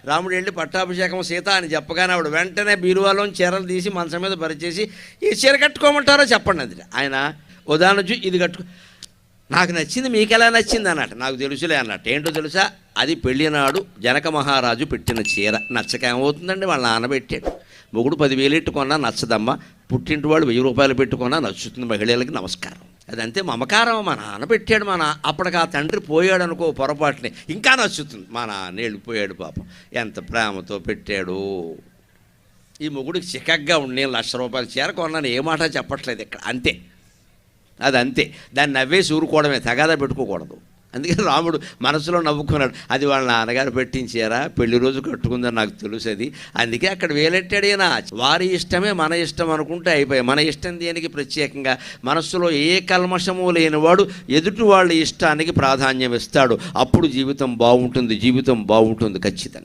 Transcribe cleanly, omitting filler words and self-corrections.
రాముడు వెళ్ళి పట్టాభిషేకం సీత అని చెప్పగానే ఆవిడ వెంటనే బీరువాలో చీరలు తీసి మంచం మీద పరిచేసి ఈ చీర కట్టుకోమంటారో చెప్పండి అది. ఆయన ఉదాహరణ ఇది కట్టుకో, నాకు నచ్చింది మీకు ఎలా నచ్చింది అన్నట్టు. నాకు తెలుసులే అన్నట్టు. ఏంటో తెలుసా, అది పెళ్ళినాడు జనక మహారాజు పెట్టిన చీర. నచ్చక ఏమవుతుందండి, వాళ్ళ నాన్న పెట్టాడు. మొగుడు 10,000 ఎట్టుకున్నా నచ్చదమ్మా, పుట్టింటి వాళ్ళు 1,000 రూపాయలు పెట్టుకున్నా నచ్చుతుంది, మహిళలకి నమస్కారం. అదంతే మమకారం. మా నాన్న పెట్టాడు, అప్పటికి ఆ తండ్రి పోయాడు అనుకో పొరపాటుని, ఇంకా నచ్చుతుంది. మా నాన్న వెళ్ళిపోయాడు పాపం, ఎంత ప్రేమతో పెట్టాడు. ఈ మొగుడికి చికగ్గా ఉండి నేను 1,00,000 రూపాయలు చీర కొన్నాను, ఏ మాట చెప్పట్లేదు ఇక్కడ. అంతే, అది అంతే. దాన్ని నవ్వేసి ఊరుకోవడమే, తగాదా పెట్టుకోకూడదు. అందుకని రాముడు మనసులో నవ్వుకున్నాడు. అది వాళ్ళ నాన్నగారు పెట్టించారా, పెళ్లి రోజు కట్టుకుందని నాకు తెలుసు అది. అందుకే అక్కడ వేలెట్టాడేనా. వారి ఇష్టమే మన ఇష్టం అనుకుంటే అయిపోయాయి. మన ఇష్టం దేనికి ప్రత్యేకంగా, మనస్సులో ఏ కల్మషము లేనివాడు ఎదుటి వాళ్ళ ఇష్టానికి ప్రాధాన్యం ఇస్తాడు. అప్పుడు జీవితం బాగుంటుంది, జీవితం బాగుంటుంది ఖచ్చితంగా.